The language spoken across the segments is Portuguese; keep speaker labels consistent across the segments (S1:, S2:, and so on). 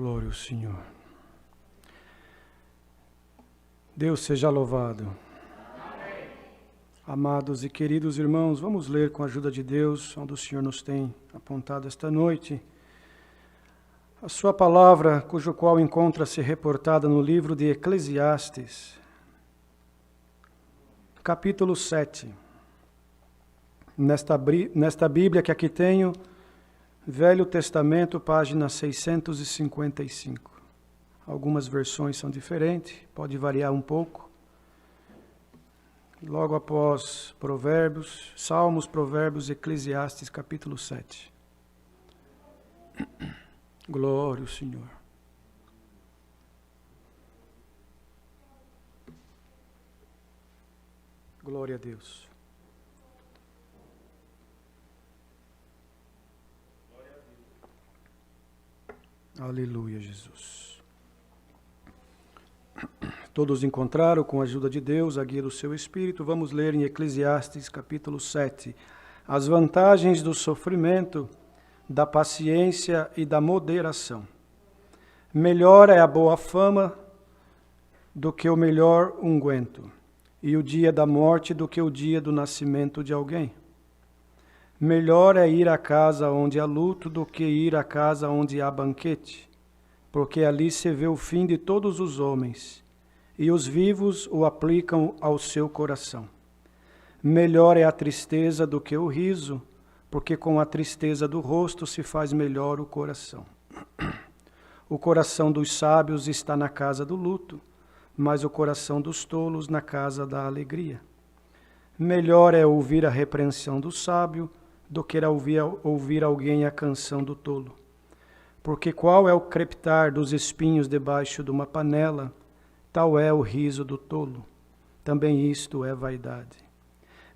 S1: Glória ao Senhor. Deus seja louvado. Amém. Amados e queridos irmãos, vamos ler com a ajuda de Deus, onde o Senhor nos tem apontado esta noite. A sua palavra, cujo qual encontra-se reportada no livro de Eclesiastes, capítulo 7. Nesta Bíblia que aqui tenho, Velho Testamento, página 655. Algumas versões são diferentes, pode variar um pouco. Logo após Provérbios, Salmos, Provérbios, Eclesiastes, capítulo 7. Glória ao Senhor. Glória a Deus. Aleluia, Jesus. Todos encontraram, com a ajuda de Deus, a guia do seu Espírito. Vamos ler em Eclesiastes, capítulo 7, as vantagens do sofrimento, da paciência e da moderação. Melhor é a boa fama do que o melhor unguento, e o dia da morte do que o dia do nascimento de alguém. Melhor é ir à casa onde há luto do que ir à casa onde há banquete, porque ali se vê o fim de todos os homens, e os vivos o aplicam ao seu coração. Melhor é a tristeza do que o riso, porque com a tristeza do rosto se faz melhor o coração. O coração dos sábios está na casa do luto, mas o coração dos tolos na casa da alegria. Melhor é ouvir a repreensão do sábio do que ouvir alguém a canção do tolo. Porque qual é o crepitar dos espinhos debaixo de uma panela, tal é o riso do tolo. Também isto é vaidade.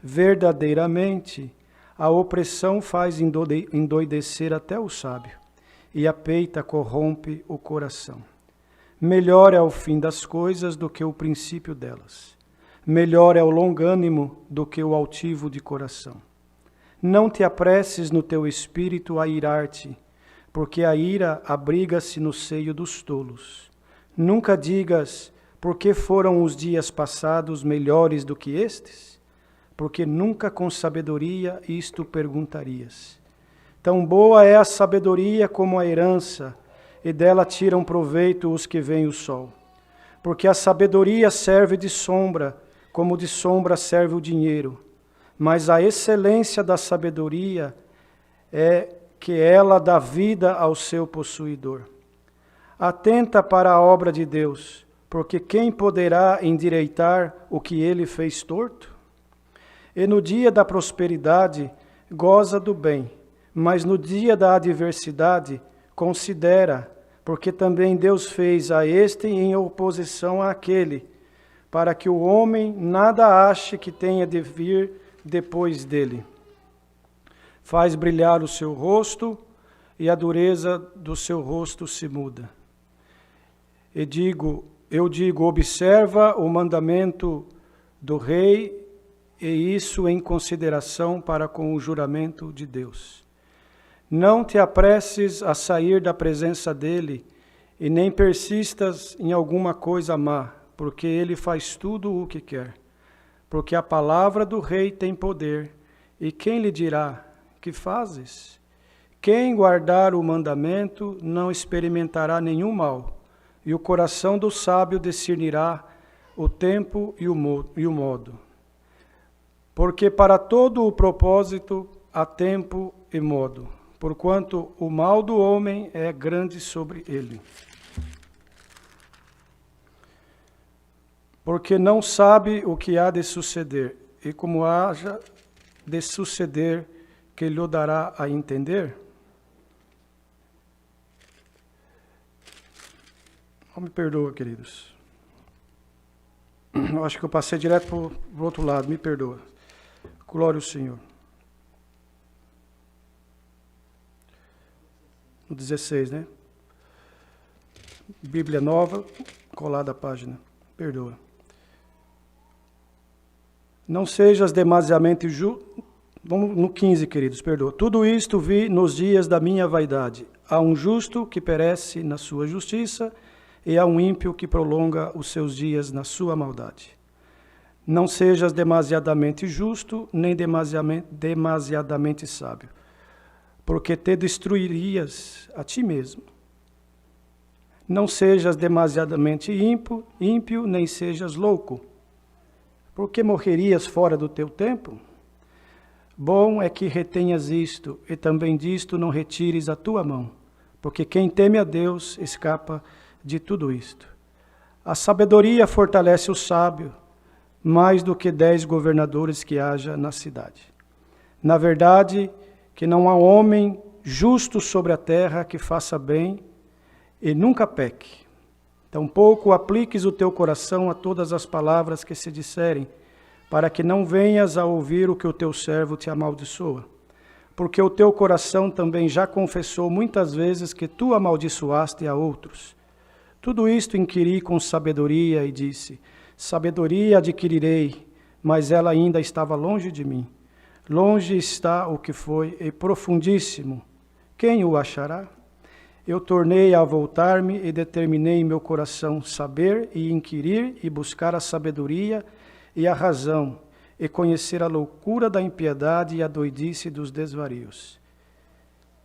S1: Verdadeiramente, a opressão faz endoidecer até o sábio, e a peita corrompe o coração. Melhor é o fim das coisas do que o princípio delas. Melhor é o longânimo do que o altivo de coração. Não te apresses no teu espírito a irar-te, porque a ira abriga-se no seio dos tolos. Nunca digas, por que foram os dias passados melhores do que estes? Porque nunca com sabedoria isto perguntarias. Tão boa é a sabedoria como a herança, e dela tiram proveito os que veem o sol. Porque a sabedoria serve de sombra, como de sombra serve o dinheiro. Mas a excelência da sabedoria é que ela dá vida ao seu possuidor. Atenta para a obra de Deus, porque quem poderá endireitar o que ele fez torto? E no dia da prosperidade, goza do bem, mas no dia da adversidade, considera, porque também Deus fez a este em oposição àquele, para que o homem nada ache que tenha de vir depois dele. Faz brilhar o seu rosto, e a dureza do seu rosto se muda. Eu digo, observa o mandamento do rei, e isso em consideração para com o juramento de Deus. Não te apresses a sair da presença dele, e nem persistas em alguma coisa má, porque ele faz tudo o que quer. Porque a palavra do rei tem poder, e quem lhe dirá, que fazes? Quem guardar o mandamento não experimentará nenhum mal, e o coração do sábio discernirá o tempo e o modo. Porque para todo o propósito há tempo e modo, porquanto o mal do homem é grande sobre ele. Porque não sabe o que há de suceder, e como haja de suceder, que lhe dará a entender? Me perdoa, queridos. Eu acho que eu passei direto para o outro lado, me perdoa. Glória ao Senhor. No 16, né? Bíblia nova, colada a página. Perdoa. Não sejas demasiadamente Vamos no 15, queridos, perdoa. Tudo isto vi nos dias da minha vaidade. há um justo que perece na sua justiça, e há um ímpio que prolonga os seus dias na sua maldade. Não sejas demasiadamente justo, nem demasiadamente sábio, porque te destruirias a ti mesmo. Não sejas demasiadamente ímpio, nem sejas louco, porque morrerias fora do teu tempo. Bom é que retenhas isto, e também disto não retires a tua mão, porque quem teme a Deus escapa de tudo isto. A sabedoria fortalece o sábio, mais do que 10 governadores que haja na cidade. Na verdade, que não há homem justo sobre a terra que faça bem e nunca peque. Tampouco apliques o teu coração a todas as palavras que se disserem, para que não venhas a ouvir o que o teu servo te amaldiçoa. Porque o teu coração também já confessou muitas vezes que tu amaldiçoaste a outros. Tudo isto inquiri com sabedoria e disse: sabedoria adquirirei, mas ela ainda estava longe de mim. Longe está o que foi e profundíssimo. Quem o achará? Eu tornei a voltar-me e determinei em meu coração saber e inquirir e buscar a sabedoria e a razão, e conhecer a loucura da impiedade e a doidice dos desvarios.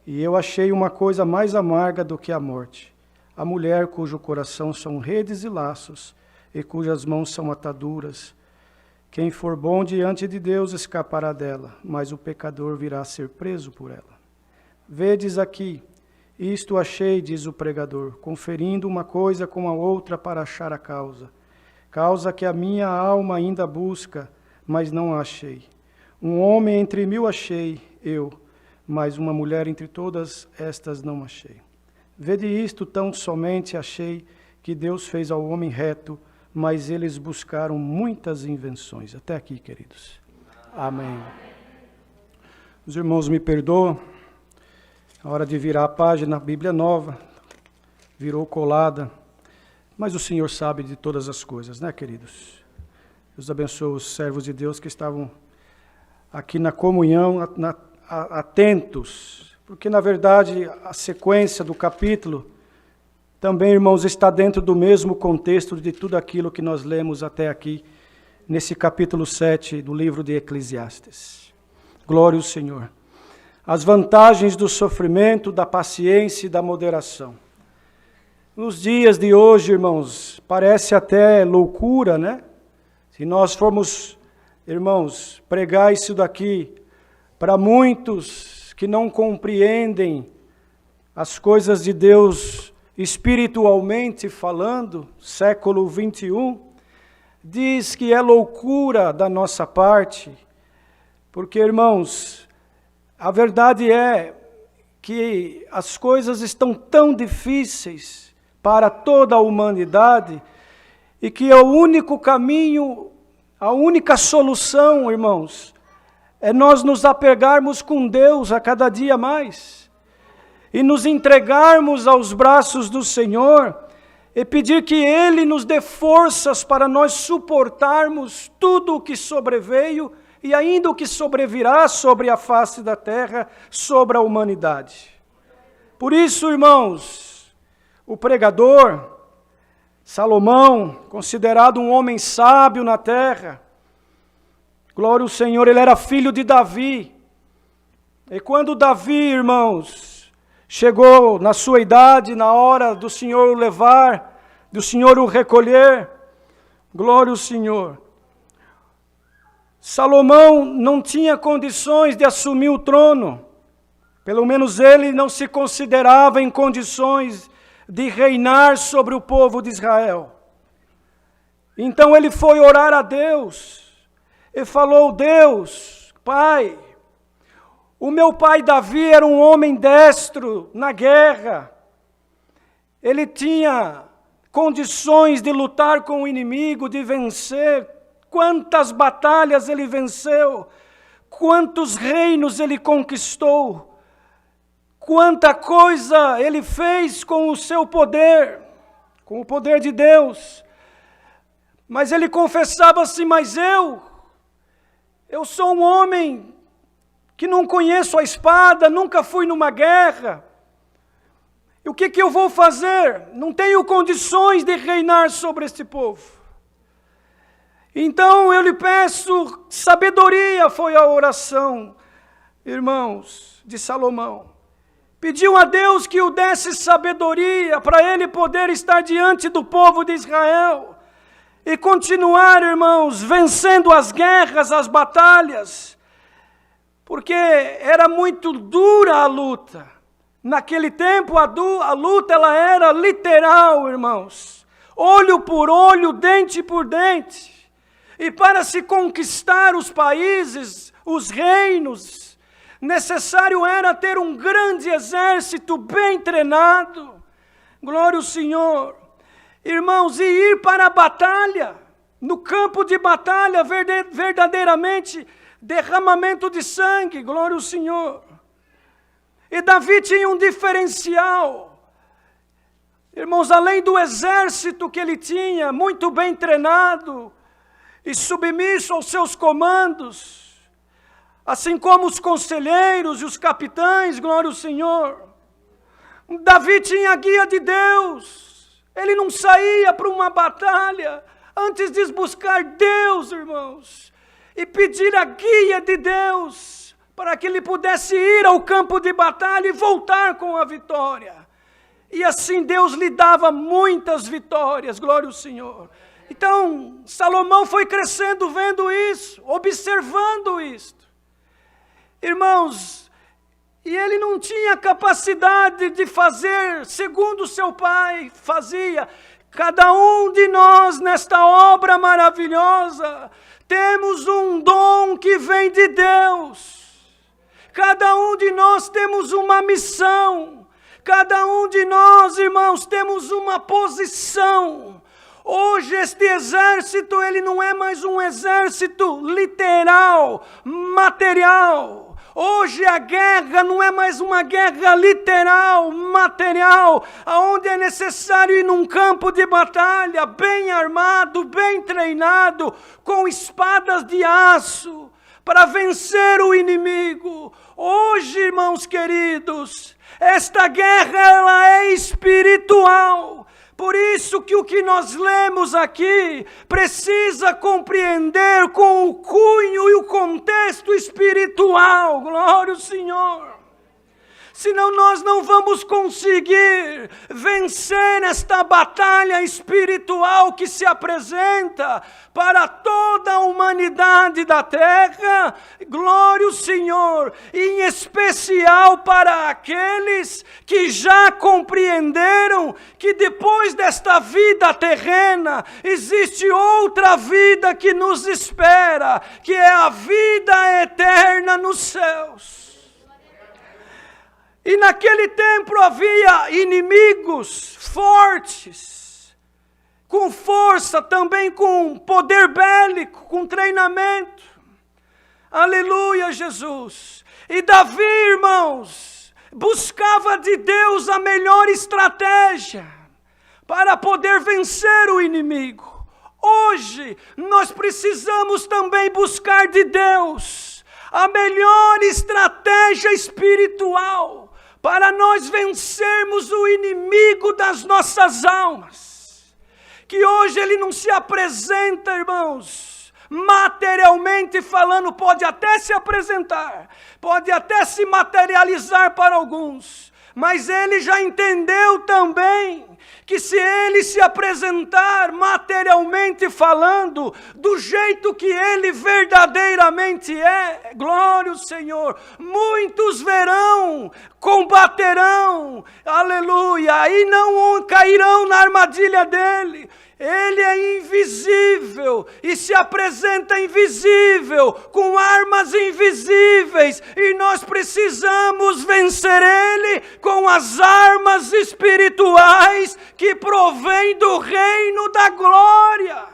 S1: E eu achei uma coisa mais amarga do que a morte, a mulher cujo coração são redes e laços, e cujas mãos são ataduras. Quem for bom diante de Deus escapará dela, mas o pecador virá a ser preso por ela. Vedes aqui, isto achei, diz o pregador, conferindo uma coisa com a outra para achar a causa. Causa que a minha alma ainda busca, mas não a achei. Um homem entre 1000 achei, eu, mas uma mulher entre todas estas não achei. Vede isto, tão somente achei que Deus fez ao homem reto, mas eles buscaram muitas invenções. Até aqui, queridos. Amém. Os irmãos me perdoam. A hora de virar a página, a Bíblia nova, virou colada. Mas o Senhor sabe de todas as coisas, né, queridos? Deus abençoe os servos de Deus que estavam aqui na comunhão, atentos. Porque, na verdade, a sequência do capítulo também, irmãos, está dentro do mesmo contexto de tudo aquilo que nós lemos até aqui, nesse capítulo 7 do livro de Eclesiastes. Glória ao Senhor. As vantagens do sofrimento, da paciência e da moderação. Nos dias de hoje, irmãos, parece até loucura, né? Se nós formos, irmãos, pregar isso daqui para muitos que não compreendem as coisas de Deus espiritualmente falando, século 21, diz que é loucura da nossa parte, porque, irmãos, a verdade é que as coisas estão tão difíceis para toda a humanidade e que o único caminho, a única solução, irmãos, é nós nos apegarmos com Deus a cada dia mais e nos entregarmos aos braços do Senhor e pedir que Ele nos dê forças para nós suportarmos tudo o que sobreveio e ainda o que sobrevirá sobre a face da terra, sobre a humanidade. Por isso, irmãos, o pregador, Salomão, considerado um homem sábio na terra, glória ao Senhor, ele era filho de Davi. E quando Davi, irmãos, chegou na sua idade, na hora do Senhor o levar, do Senhor o recolher, glória ao Senhor, Salomão não tinha condições de assumir o trono. Pelo menos ele não se considerava em condições de reinar sobre o povo de Israel. Então ele foi orar a Deus e falou: Deus, Pai, o meu pai Davi era um homem destro na guerra. Ele tinha condições de lutar com o inimigo, de vencer. Quantas batalhas ele venceu, quantos reinos ele conquistou, quanta coisa ele fez com o seu poder, com o poder de Deus. Mas ele confessava assim: mas eu sou um homem que não conheço a espada, nunca fui numa guerra. o que eu vou fazer? Não tenho condições de reinar sobre este povo. Então eu lhe peço sabedoria, foi a oração, irmãos, de Salomão. Pediu a Deus que o desse sabedoria para ele poder estar diante do povo de Israel e continuar, irmãos, vencendo as guerras, as batalhas, porque era muito dura a luta. Naquele tempo a luta ela era literal, irmãos, olho por olho, dente por dente. E para se conquistar os países, os reinos, necessário era ter um grande exército bem treinado. Glória ao Senhor. Irmãos, e ir para a batalha, no campo de batalha, verdadeiramente, derramamento de sangue. Glória ao Senhor. E Davi tinha um diferencial. Irmãos, além do exército que ele tinha, muito bem treinado e submisso aos seus comandos, assim como os conselheiros e os capitães, glória ao Senhor. Davi tinha a guia de Deus. Ele não saía para uma batalha antes de buscar Deus, irmãos, e pedir a guia de Deus para que ele pudesse ir ao campo de batalha e voltar com a vitória. E assim Deus lhe dava muitas vitórias, glória ao Senhor. Então, Salomão foi crescendo vendo isso, observando isto. Irmãos, e ele não tinha capacidade de fazer segundo seu pai fazia. Cada um de nós nesta obra maravilhosa, temos um dom que vem de Deus. Cada um de nós temos uma missão. Cada um de nós, irmãos, temos uma posição. Hoje este exército, ele não é mais um exército literal, material. Hoje a guerra não é mais uma guerra literal, material, onde é necessário ir num campo de batalha, bem armado, bem treinado, com espadas de aço, para vencer o inimigo. Hoje, irmãos queridos, esta guerra ela é espiritual. Por isso que o que nós lemos aqui precisa compreender com o cunho e o contexto espiritual. Glória ao Senhor. Senão nós não vamos conseguir vencer esta batalha espiritual que se apresenta para toda a humanidade da terra. Glória ao Senhor, em especial para aqueles que já compreenderam que depois desta vida terrena existe outra vida que nos espera, que é a vida eterna nos céus. E naquele tempo havia inimigos fortes, com força, também com poder bélico, com treinamento. Aleluia, Jesus. E Davi, irmãos, buscava de Deus a melhor estratégia para poder vencer o inimigo. Hoje, nós precisamos também buscar de Deus a melhor estratégia espiritual para nós vencermos o inimigo das nossas almas. Que hoje ele não se apresenta, irmãos, materialmente falando, pode até se apresentar, pode até se materializar para alguns, mas ele já entendeu também que se ele se apresentar materialmente falando, do jeito que ele verdadeiramente é, glória ao Senhor, muitos verão, combaterão, aleluia, e não cairão na armadilha dele. Ele é invisível e se apresenta invisível, com armas invisíveis, e nós precisamos vencer ele com as armas espirituais que provém do reino da glória.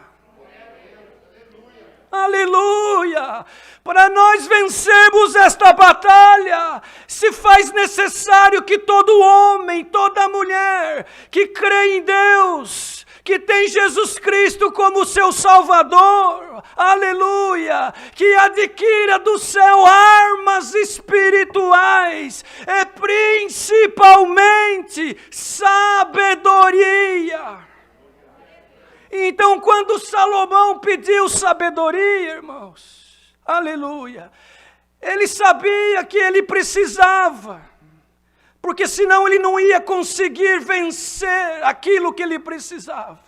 S1: Aleluia! Para nós vencermos esta batalha, se faz necessário que todo homem, toda mulher que crê em Deus, que tem Jesus Cristo como seu Salvador, aleluia, que adquira do céu armas espirituais, e principalmente sabedoria. Então, quando Salomão pediu sabedoria, irmãos, aleluia, ele sabia que ele precisava, porque senão ele não ia conseguir vencer aquilo que ele precisava.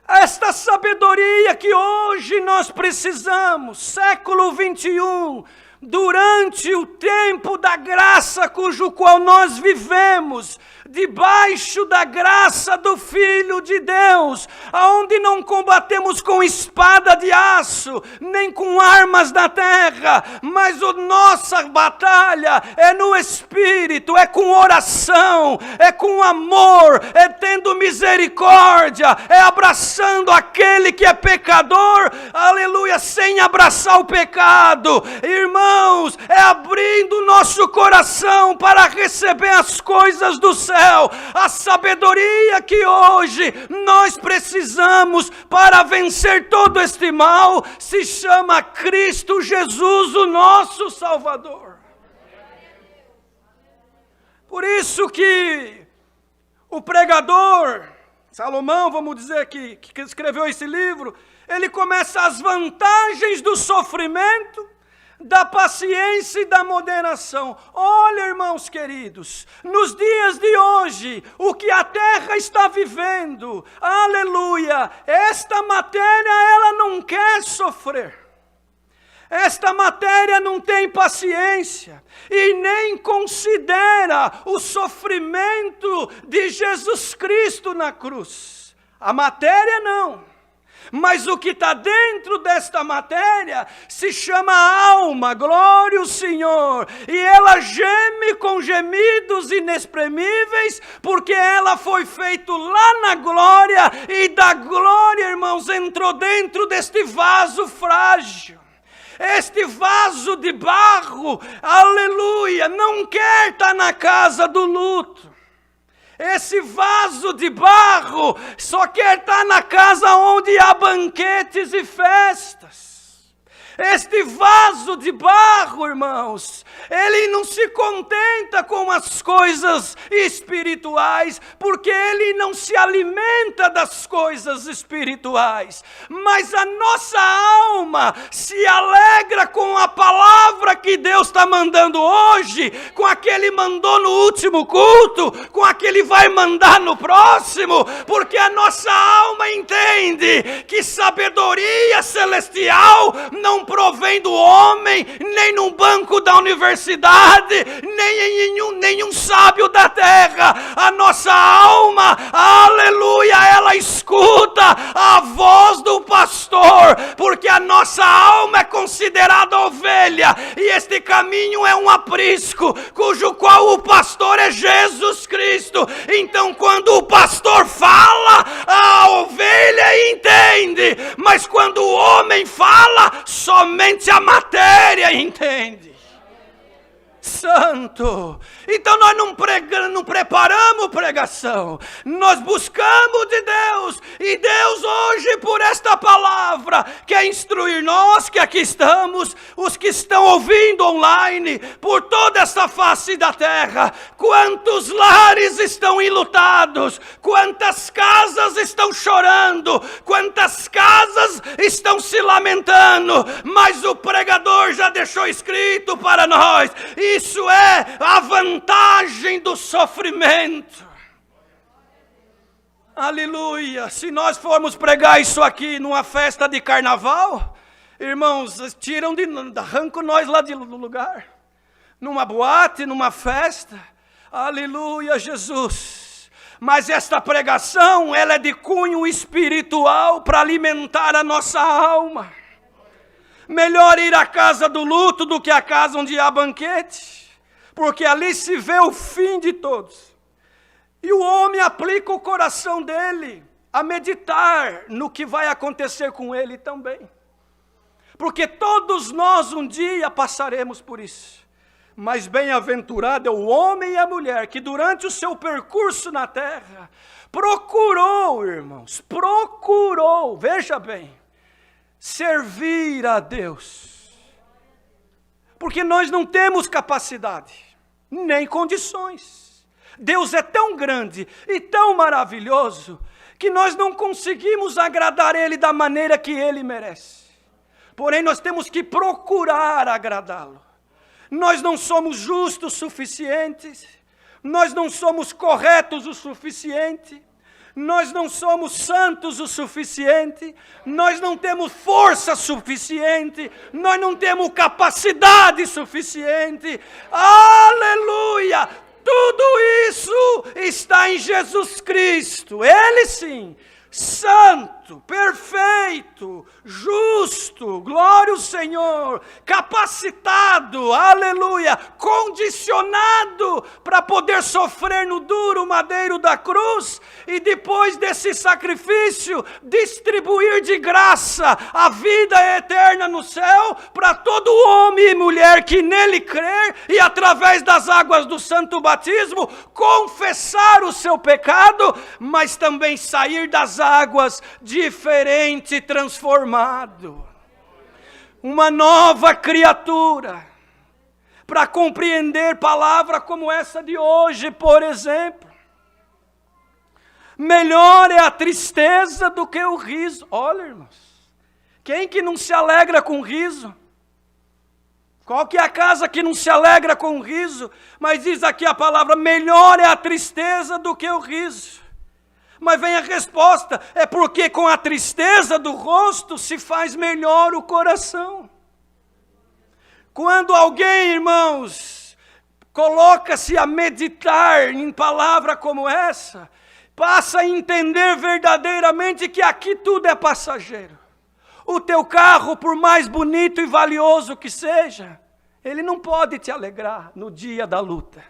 S1: Esta sabedoria que hoje nós precisamos, século 21, durante o tempo da graça cujo qual nós vivemos, debaixo da graça do Filho de Deus, aonde não combatemos com espada de aço, nem com armas da terra, mas a nossa batalha é no Espírito, é com oração, é com amor, é tendo misericórdia, é abraçando aquele que é pecador, aleluia, sem abraçar o pecado, irmãos, é abrindo o nosso coração para receber as coisas do céu. A sabedoria que hoje nós precisamos para vencer todo este mal se chama Cristo Jesus, o nosso Salvador. Por isso que o pregador, Salomão, vamos dizer que escreveu esse livro, ele começa as vantagens do sofrimento, da paciência e da moderação. Olha, irmãos queridos, nos dias de hoje, o que a terra está vivendo, aleluia, esta matéria ela não quer sofrer. Esta matéria não tem paciência e nem considera o sofrimento de Jesus Cristo na cruz. A matéria não. Mas o que está dentro desta matéria se chama alma, glória ao Senhor. E ela geme com gemidos inexprimíveis, porque ela foi feita lá na glória, e da glória, irmãos, entrou dentro deste vaso frágil. Este vaso de barro, aleluia, não quer estar na casa do luto. Esse vaso de barro só quer estar na casa onde há banquetes e festas. Este vaso de barro, irmãos, ele não se contenta com as coisas espirituais, porque ele não se alimenta das coisas espirituais. Mas a nossa alma se alegra com a palavra que Deus está mandando hoje, com a que Ele mandou no último culto, com a que Ele vai mandar no próximo, porque a nossa alma entende que sabedoria celestial não provém do homem, nem num banco da universidade, nem em nenhum sábio da terra. A nossa alma, aleluia, ela escuta a voz do pastor, porque a nossa alma é considerada ovelha, e este caminho é um aprisco, cujo qual o pastor é Jesus Cristo. Então, quando o pastor fala, a ovelha entende, mas quando o homem fala, somente a matéria entende. Santo. Então nós não preparamos pregação, nós buscamos de Deus, e Deus hoje por esta palavra quer instruir nós que aqui estamos, os que estão ouvindo online, por toda esta face da terra. Quantos lares estão enlutados, quantas casas estão chorando, quantas casas estão se lamentando, mas o pregador já deixou escrito para nós, isso é a vantagem do sofrimento. Aleluia. Se nós formos pregar isso aqui numa festa de carnaval, irmãos, arrancam nós lá do lugar. Numa boate, numa festa. Aleluia, Jesus. Mas esta pregação, ela é de cunho espiritual para alimentar a nossa alma. Melhor ir à casa do luto do que à casa onde há banquete, porque ali se vê o fim de todos. E o homem aplica o coração dele a meditar no que vai acontecer com ele também. Porque todos nós um dia passaremos por isso. Mas bem-aventurado é o homem e a mulher que durante o seu percurso na terra
S2: procurou, irmãos, procurou, veja bem, servir a Deus. Porque nós não temos capacidade, nem condições. Deus é tão grande e tão maravilhoso que nós não conseguimos agradar Ele da maneira que Ele merece. Porém, nós temos que procurar agradá-lo. Nós não somos justos o suficiente, nós não somos corretos o suficiente, nós não somos santos o suficiente, nós não temos força suficiente, nós não temos capacidade suficiente. Aleluia! Tudo isso está em Jesus Cristo. Ele sim, santo, perfeito, justo, glória ao Senhor, capacitado, aleluia, condicionado para poder sofrer no duro madeiro da cruz e depois desse sacrifício distribuir de graça a vida eterna no céu para todo homem e mulher que nele crer e através das águas do santo batismo confessar o seu pecado, mas também sair das águas diferente, transformado, uma nova criatura, para compreender palavra como essa de hoje, por exemplo. Melhor é a tristeza do que o riso. Olha, irmãos, quem que não se alegra com riso? Qual que é a casa que não se alegra com riso? Mas diz aqui a palavra, melhor é a tristeza do que o riso. Mas vem a resposta, é porque com a tristeza do rosto se faz melhor o coração. Quando alguém, irmãos, coloca-se a meditar em palavra como essa, passa a entender verdadeiramente que aqui tudo é passageiro. O teu carro, por mais bonito e valioso que seja, ele não pode te alegrar no dia da luta.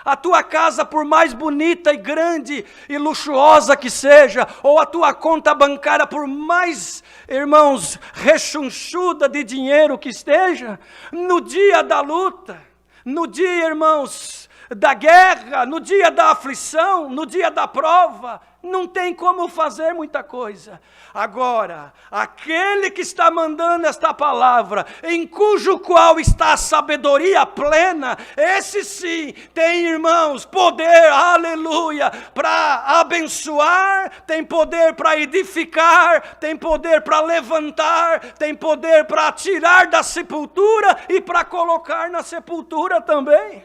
S2: A tua casa, por mais bonita e grande e luxuosa que seja, ou a tua conta bancária, por mais, irmãos, rechonchuda de dinheiro que esteja, no dia da luta, no dia, irmãos, da guerra, no dia da aflição, no dia da prova, não tem como fazer muita coisa. Agora, aquele que está mandando esta palavra, em cujo qual está a sabedoria plena, esse sim tem, irmãos, poder, aleluia, para abençoar, tem poder para edificar, tem poder para levantar, tem poder para tirar da sepultura e para colocar na sepultura também.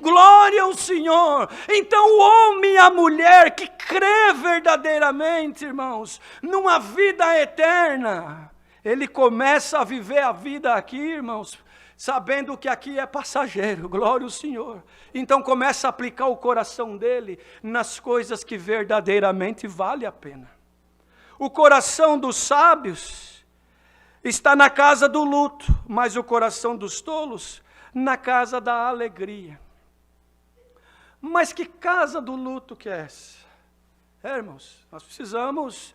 S2: Glória ao Senhor. Então o homem e a mulher que crê verdadeiramente, irmãos, numa vida eterna, ele começa a viver a vida aqui, irmãos, sabendo que aqui é passageiro. Glória ao Senhor. Então começa a aplicar o coração dele nas coisas que verdadeiramente vale a pena. O coração dos sábios está na casa do luto, mas o coração dos tolos na casa da alegria. Mas que casa do luto que é essa? Irmãos, nós precisamos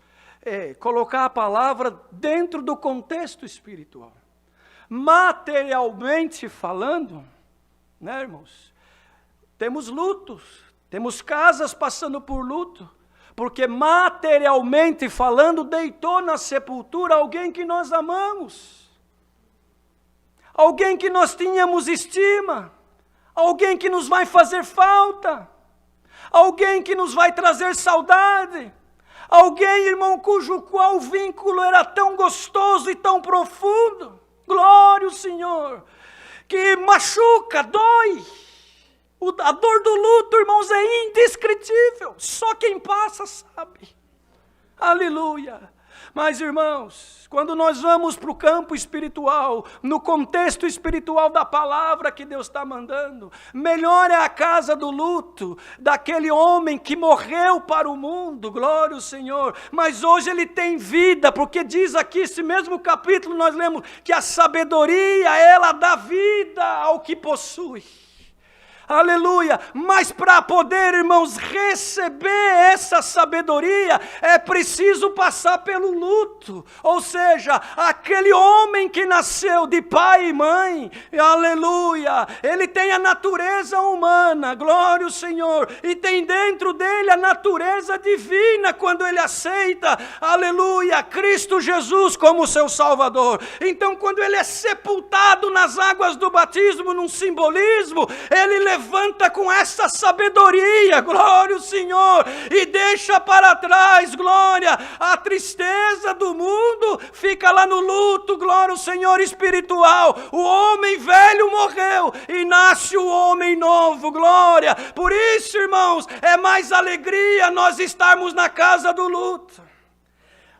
S2: colocar a palavra dentro do contexto espiritual. Materialmente falando, né, irmãos? Temos lutos, temos casas passando por luto, porque materialmente falando, deitou na sepultura alguém que nós amamos, alguém que nós tínhamos estima, alguém que nos vai fazer falta, alguém que nos vai trazer saudade, alguém, irmão, cujo qual vínculo era tão gostoso e tão profundo, glória ao Senhor, que machuca, dói. A dor do luto, irmãos, é indescritível, só quem passa sabe, aleluia. Mas, irmãos, quando nós vamos para o campo espiritual, no contexto espiritual da palavra que Deus está mandando, melhor é a casa do luto, daquele homem que morreu para o mundo, glória ao Senhor, mas hoje ele tem vida, porque diz aqui, esse mesmo capítulo, nós lemos que a sabedoria, ela dá vida ao que possui. Aleluia. Mas para poder, irmãos, receber essa sabedoria, é preciso passar pelo luto. Ou seja, aquele homem que nasceu de pai e mãe, aleluia, ele tem a natureza humana, glória ao Senhor, e tem dentro dele a natureza divina quando ele aceita, aleluia, Cristo Jesus como seu Salvador. Então, quando ele é sepultado nas águas do batismo, num simbolismo, ele levanta com essa sabedoria, glória ao Senhor, e deixa para trás, glória, a tristeza do mundo, fica lá no luto, glória ao Senhor, espiritual. O homem velho morreu e nasce o homem novo, glória. Por isso, irmãos, é mais alegria nós estarmos na casa do luto.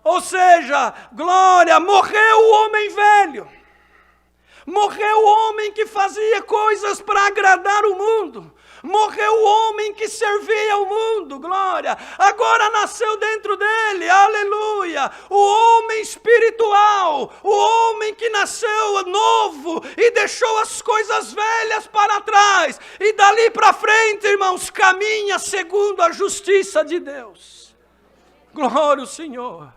S2: Ou seja, glória, morreu o homem velho. Morreu o homem que fazia coisas para agradar o mundo. Morreu o homem que servia ao mundo, glória. Agora nasceu dentro dele, aleluia, o homem espiritual, o homem que nasceu novo e deixou as coisas velhas para trás. E dali para frente, irmãos, caminha segundo a justiça de Deus. Glória ao Senhor.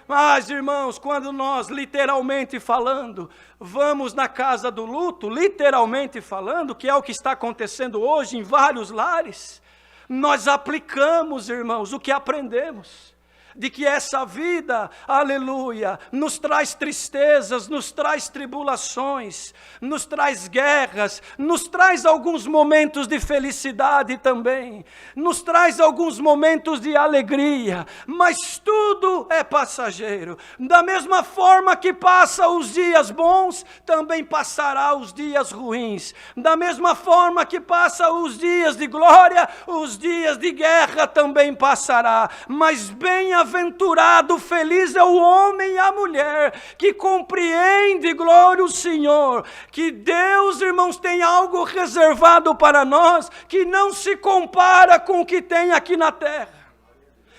S2: Mas, irmãos, quando nós, literalmente falando, vamos na casa do luto, literalmente falando, que é o que está acontecendo hoje em vários lares, nós aplicamos, irmãos, o que aprendemos. De que essa vida, aleluia, nos traz tristezas, nos traz tribulações, nos traz guerras, nos traz alguns momentos de felicidade também, nos traz alguns momentos de alegria, mas tudo é passageiro. Da mesma forma que passa os dias bons, também passará os dias ruins. Da mesma forma que passa os dias de glória, os dias de guerra também passará. Mas bem-aventurado, feliz é o homem e a mulher que compreende, glória ao Senhor, que Deus, irmãos, tem algo reservado para nós que não se compara com o que tem aqui na terra.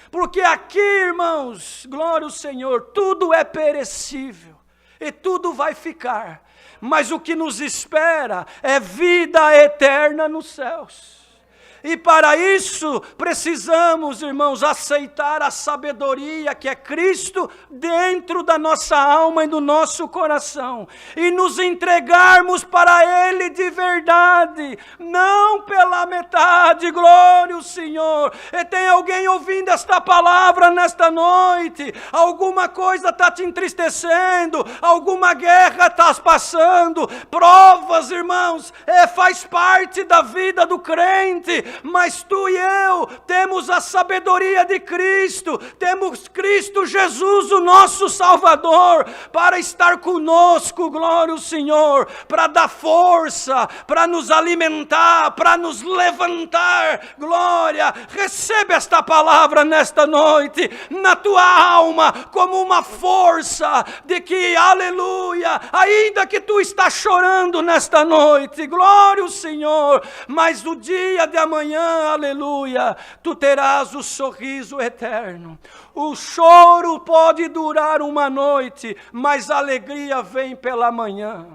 S2: Porque aqui, irmãos, glória ao Senhor, tudo é perecível e tudo vai ficar. Mas o que nos espera é vida eterna nos céus. E para isso precisamos, irmãos, aceitar a sabedoria que é Cristo dentro da nossa alma e do nosso coração. E nos entregarmos para Ele de verdade, não pela metade, glória ao Senhor. E tem alguém ouvindo esta palavra nesta noite? Alguma coisa está te entristecendo, alguma guerra está passando, provas, irmãos, faz parte da vida do crente. Mas tu e eu temos a sabedoria de Cristo, temos Cristo Jesus, o nosso Salvador, para estar conosco, glória ao Senhor, para dar força, para nos alimentar, para nos levantar, glória. Recebe esta palavra nesta noite, na tua alma, como uma força de que, aleluia, ainda que tu estás chorando nesta noite, glória ao Senhor, mas o dia de amanhã, aleluia, tu terás o sorriso eterno. O choro pode durar uma noite, mas a alegria vem pela manhã.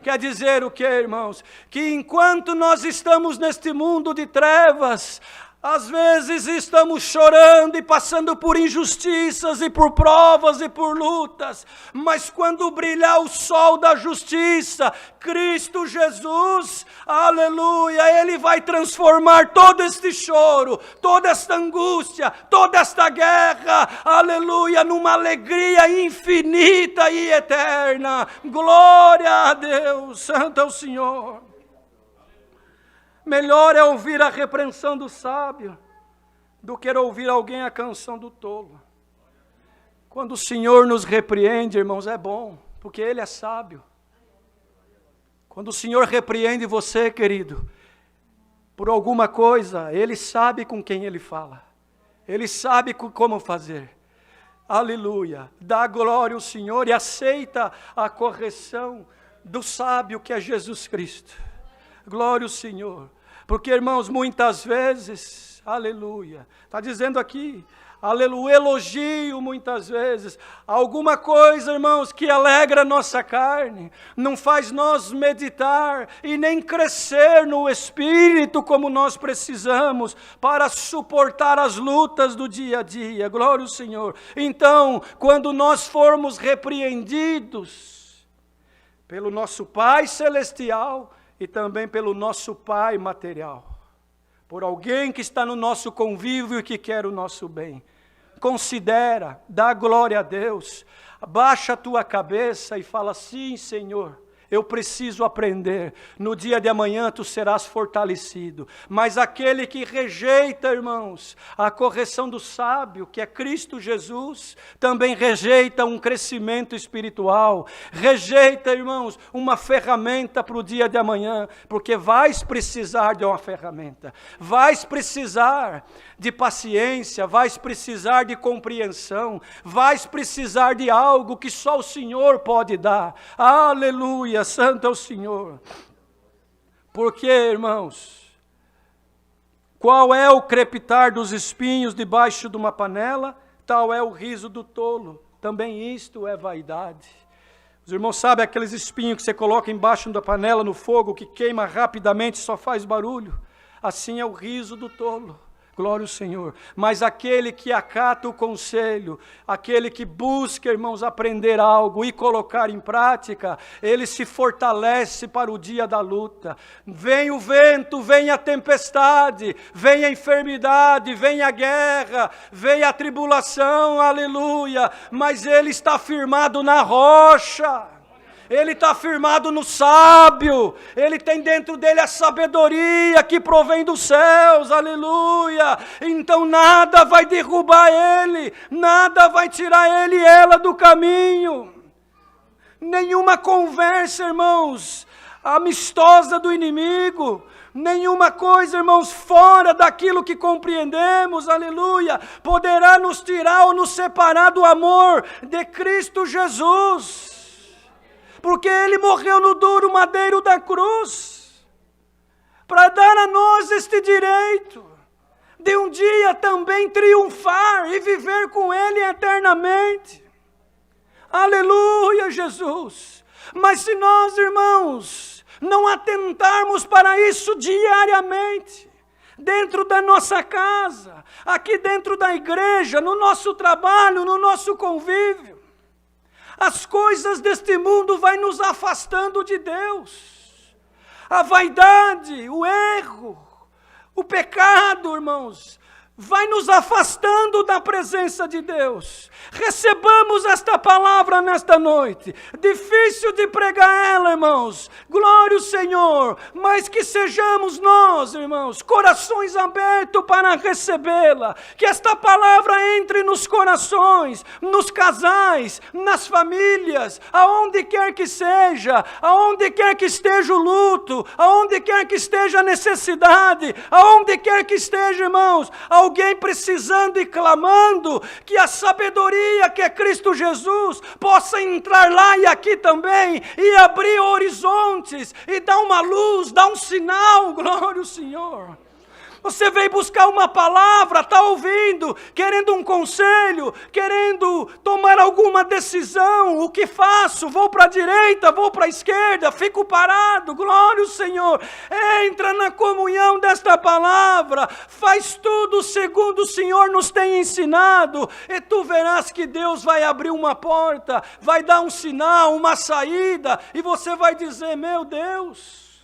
S2: Quer dizer o que, irmãos? Que enquanto nós estamos neste mundo de trevas, às vezes estamos chorando e passando por injustiças e por provas e por lutas, mas quando brilhar o sol da justiça, Cristo Jesus, aleluia, Ele vai transformar todo este choro, toda esta angústia, toda esta guerra, aleluia, numa alegria infinita e eterna. Glória a Deus, santo é o Senhor. Melhor é ouvir a repreensão do sábio do que ouvir alguém a canção do tolo. Quando o Senhor nos repreende, irmãos, é bom, porque Ele é sábio. Quando o Senhor repreende você, querido, por alguma coisa, Ele sabe com quem Ele fala. Ele sabe como fazer. Aleluia. Dá glória ao Senhor e aceita a correção do sábio que é Jesus Cristo. Glória ao Senhor. Porque, irmãos, muitas vezes, aleluia, está dizendo aqui, aleluia, elogio muitas vezes, alguma coisa, irmãos, que alegra a nossa carne, não faz nós meditar e nem crescer no Espírito como nós precisamos para suportar as lutas do dia a dia. Glória ao Senhor. Então, quando nós formos repreendidos pelo nosso Pai Celestial e também pelo nosso Pai material, por alguém que está no nosso convívio e que quer o nosso bem, considera, dá glória a Deus, abaixa a tua cabeça e fala: sim, Senhor, eu preciso aprender, no dia de amanhã tu serás fortalecido. Mas aquele que rejeita, irmãos, a correção do sábio, que é Cristo Jesus, também rejeita um crescimento espiritual, rejeita, irmãos, uma ferramenta para o dia de amanhã, porque vais precisar de uma ferramenta, vais precisar de paciência, vais precisar de compreensão, vais precisar de algo que só o Senhor pode dar. Aleluia, santo é o Senhor. Porque, irmãos, qual é o crepitar dos espinhos debaixo de uma panela? Tal é o riso do tolo. Também isto é vaidade. Os irmãos sabem aqueles espinhos que você coloca embaixo da panela no fogo, que queima rapidamente e só faz barulho? Assim é o riso do tolo. Glória ao Senhor. Mas aquele que acata o conselho, aquele que busca, irmãos, aprender algo e colocar em prática, ele se fortalece para o dia da luta. Vem o vento, vem a tempestade, vem a enfermidade, vem a guerra, vem a tribulação, aleluia. Mas ele está firmado na rocha. Ele está firmado no sábio, ele tem dentro dele a sabedoria que provém dos céus, aleluia. Então nada vai derrubar ele, nada vai tirar ele e ela do caminho. Nenhuma conversa, irmãos, amistosa do inimigo, nenhuma coisa, irmãos, fora daquilo que compreendemos, aleluia, poderá nos tirar ou nos separar do amor de Cristo Jesus. Porque ele morreu no duro madeiro da cruz, para dar a nós este direito, de um dia também triunfar e viver com ele eternamente. Aleluia, Jesus! Mas se nós, irmãos, não atentarmos para isso diariamente, dentro da nossa casa, aqui dentro da igreja, no nosso trabalho, no nosso convívio, as coisas deste mundo vai nos afastando de Deus. A vaidade, o erro, o pecado, irmãos, vai nos afastando da presença de Deus. Recebamos esta palavra nesta noite. Difícil de pregar ela, irmãos. Glória ao Senhor. Mas que sejamos nós, irmãos, corações abertos para recebê-la. Que esta palavra entre nos corações, nos casais, nas famílias, aonde quer que seja, aonde quer que esteja o luto, aonde quer que esteja a necessidade, aonde quer que esteja, irmãos, alguém precisando e clamando, que a sabedoria que é Cristo Jesus possa entrar lá e aqui também, e abrir horizontes, e dar uma luz, dar um sinal. Glória ao Senhor. Você veio buscar uma palavra, está ouvindo, querendo um conselho, querendo tomar alguma decisão. O que faço? Vou para a direita, vou para a esquerda, fico parado. Glória ao Senhor. Entra na comunhão desta palavra, faz tudo segundo o Senhor nos tem ensinado, e tu verás que Deus vai abrir uma porta, vai dar um sinal, uma saída, e você vai dizer: meu Deus,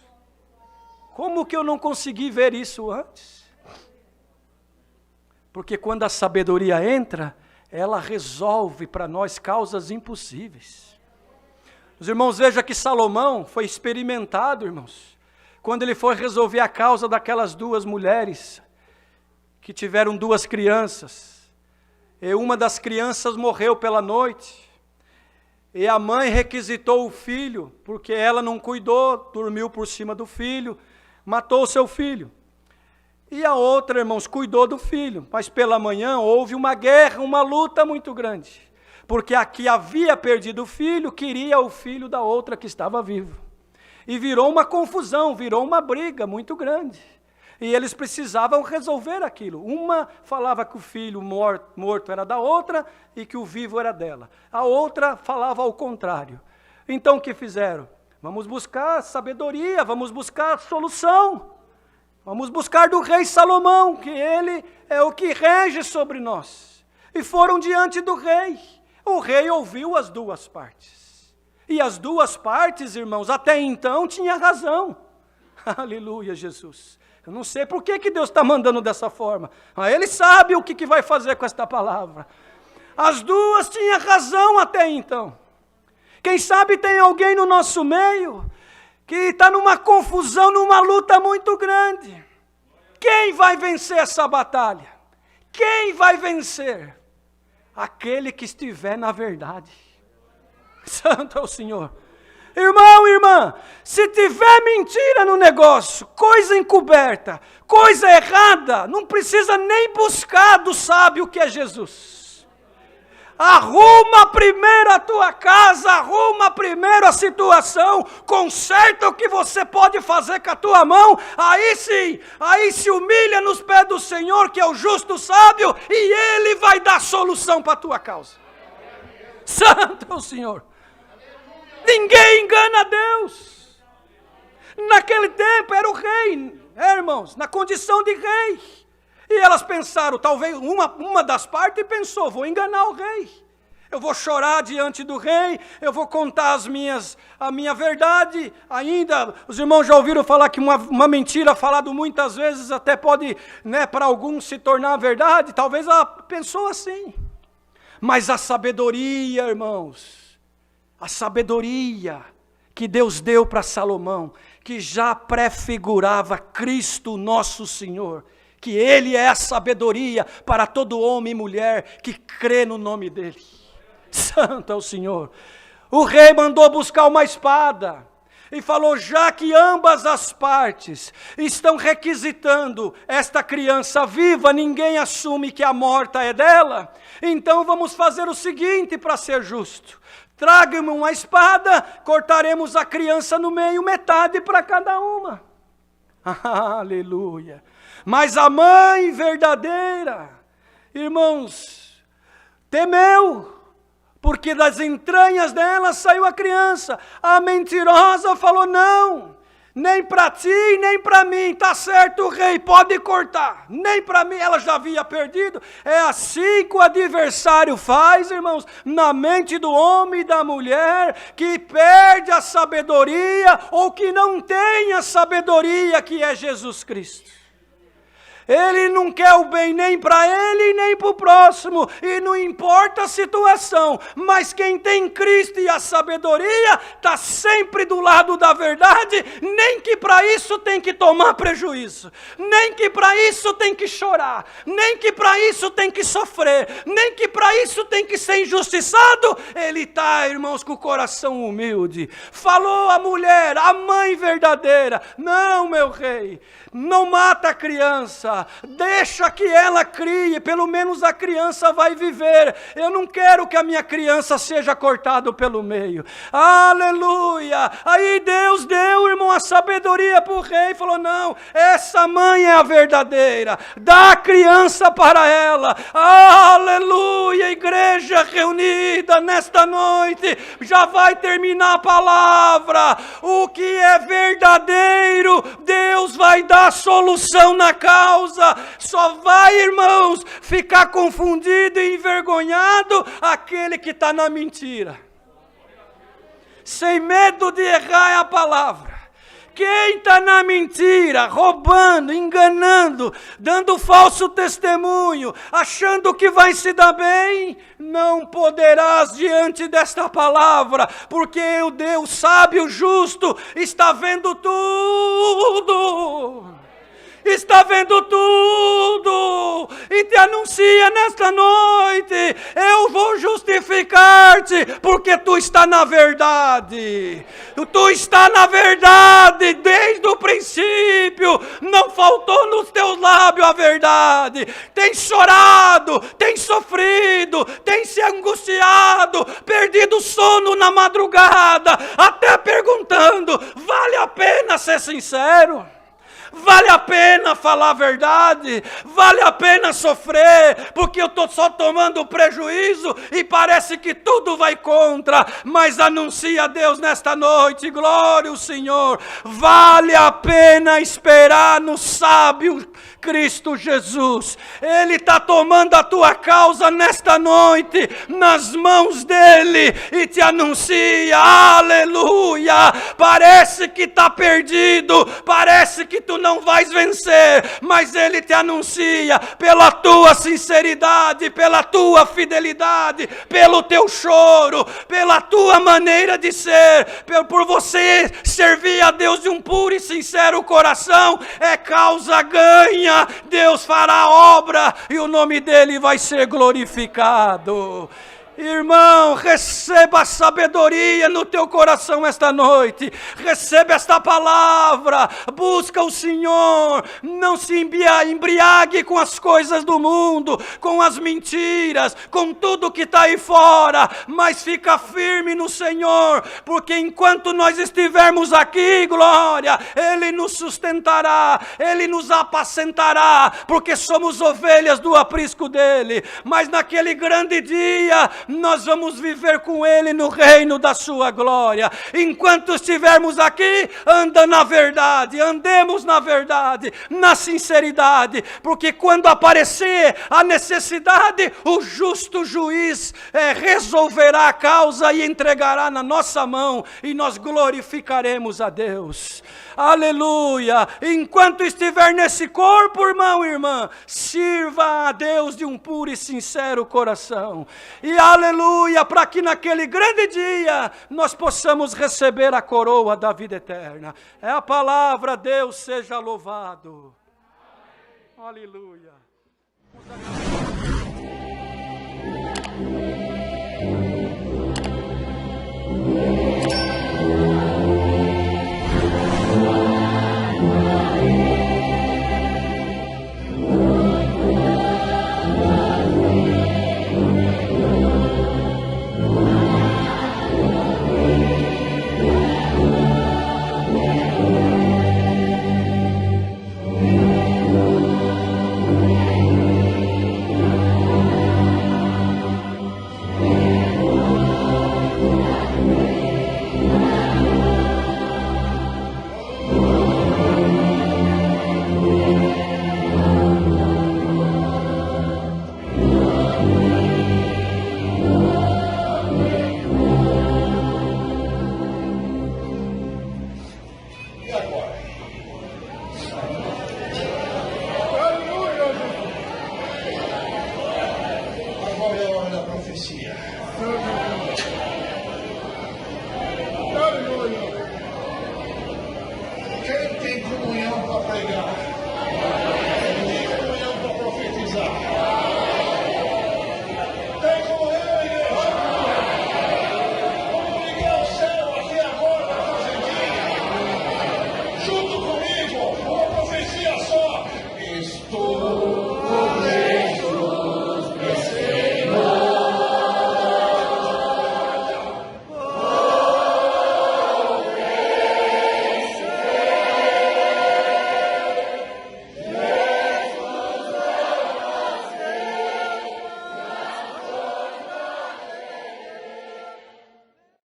S2: como que eu não consegui ver isso antes? Porque quando a sabedoria entra, ela resolve para nós causas impossíveis. Os irmãos, vejam que Salomão foi experimentado, irmãos, quando ele foi resolver a causa daquelas duas mulheres, que tiveram duas crianças, e uma das crianças morreu pela noite, e a mãe requisitou o filho, porque ela não cuidou, dormiu por cima do filho, matou o seu filho. E a outra, irmãos, cuidou do filho. Mas pela manhã houve uma guerra, uma luta muito grande. Porque a que havia perdido o filho, queria o filho da outra que estava vivo. E virou uma confusão, virou uma briga muito grande. E eles precisavam resolver aquilo. Uma falava que o filho morto era da outra e que o vivo era dela. A outra falava ao contrário. Então o que fizeram? Vamos buscar sabedoria, vamos buscar solução. Vamos buscar do rei Salomão, que ele é o que rege sobre nós. E foram diante do rei. O rei ouviu as duas partes. E as duas partes, irmãos, até então tinha razão. Aleluia, Jesus. Eu não sei por que Deus está mandando dessa forma. Mas Ele sabe o que vai fazer com esta palavra. As duas tinham razão até então. Quem sabe tem alguém no nosso meio que está numa confusão, numa luta muito grande. Quem vai vencer essa batalha? Quem vai vencer? Aquele que estiver na verdade. Santo é o Senhor. Irmão, irmã, se tiver mentira no negócio, coisa encoberta, coisa errada, não precisa nem buscar do sábio que é Jesus. Arruma primeiro a tua casa, arruma primeiro a situação, conserta o que você pode fazer com a tua mão, aí sim, aí se humilha nos pés do Senhor, que é o justo sábio, e Ele vai dar solução para a tua causa. Santo é o Senhor. Ninguém engana Deus. Naquele tempo era o rei, irmãos, na condição de rei. E elas pensaram, talvez uma das partes pensou, vou enganar o rei. Eu vou chorar diante do rei, eu vou contar a minha verdade. Ainda, os irmãos já ouviram falar que uma mentira falada muitas vezes até pode, para alguns se tornar verdade. Talvez ela pensou assim. Mas a sabedoria, irmãos, a sabedoria que Deus deu para Salomão, que já prefigurava Cristo nosso Senhor, que Ele é a sabedoria para todo homem e mulher que crê no nome dEle. Santo é o Senhor. O rei mandou buscar uma espada e falou, já que ambas as partes estão requisitando esta criança viva, ninguém assume que a morta é dela, então vamos fazer o seguinte para ser justo. Traga-me uma espada, cortaremos a criança no meio, metade para cada uma. Aleluia. Mas a mãe verdadeira, irmãos, temeu, porque das entranhas dela saiu a criança. A mentirosa falou, não, nem para ti, nem para mim, está certo o rei, pode cortar, nem para mim, ela já havia perdido. É assim que o adversário faz, irmãos, na mente do homem e da mulher, que perde a sabedoria, ou que não tem a sabedoria que é Jesus Cristo. Ele não quer o bem nem para ele, nem para o próximo, e não importa a situação, mas quem tem Cristo e a sabedoria, está sempre do lado da verdade, nem que para isso tem que tomar prejuízo, nem que para isso tem que chorar, nem que para isso tem que sofrer, nem que para isso tem que ser injustiçado. Ele está, irmãos, com o coração humilde. Falou a mulher, a mãe verdadeira, não, meu rei, não mata a criança, deixa que ela crie, pelo menos a criança vai viver. Eu não quero que a minha criança seja cortada pelo meio. Aleluia! Aí Deus deu, irmão, a sabedoria para o rei, falou, não, essa mãe é a verdadeira, dá a criança para ela. Aleluia! Igreja reunida nesta noite, já vai terminar a palavra. O que é verdadeiro, Deus vai dar a solução na causa. Só vai, irmãos, ficar confundido e envergonhado aquele que está na mentira. Sem medo de errar é a palavra. Quem está na mentira, roubando, enganando, dando falso testemunho, achando que vai se dar bem, não poderás diante desta palavra, porque o Deus sábio, justo, está vendo tudo. Está vendo tudo e te anuncia nesta noite, eu vou justificar-te, porque tu está na verdade. Tu está na verdade desde o princípio, não faltou nos teus lábios a verdade. Tem chorado, tem sofrido, tem se angustiado, perdido o sono na madrugada, até perguntando, vale a pena ser sincero? Vale a pena falar a verdade, vale a pena sofrer, porque eu estou só tomando prejuízo e parece que tudo vai contra, mas anuncia a Deus nesta noite, glória ao Senhor, vale a pena esperar no sábio Cristo Jesus. Ele está tomando a tua causa nesta noite nas mãos dele e te anuncia, aleluia. Parece que está perdido, parece que tu não vais vencer, mas ele te anuncia pela tua sinceridade, pela tua fidelidade, pelo teu choro, pela tua maneira de ser, por você servir a Deus de um puro e sincero coração, é causa ganha. Deus fará a obra e o nome dele vai ser glorificado. Irmão, receba a sabedoria no teu coração esta noite, receba esta palavra, busca o Senhor, não se embriague com as coisas do mundo, com as mentiras, com tudo que está aí fora, mas fica firme no Senhor, porque enquanto nós estivermos aqui, glória, Ele nos sustentará, Ele nos apacentará, porque somos ovelhas do aprisco dEle, mas naquele grande dia, nós vamos viver com Ele no reino da sua glória. Enquanto estivermos aqui, anda na verdade, andemos na verdade, na sinceridade, porque quando aparecer a necessidade, o justo juiz resolverá a causa e entregará na nossa mão, e nós glorificaremos a Deus. Aleluia! Enquanto estiver nesse corpo, irmão e irmã, sirva a Deus de um puro e sincero coração. E aleluia, para que naquele grande dia nós possamos receber a coroa da vida eterna. É a palavra, Deus seja louvado. Aleluia.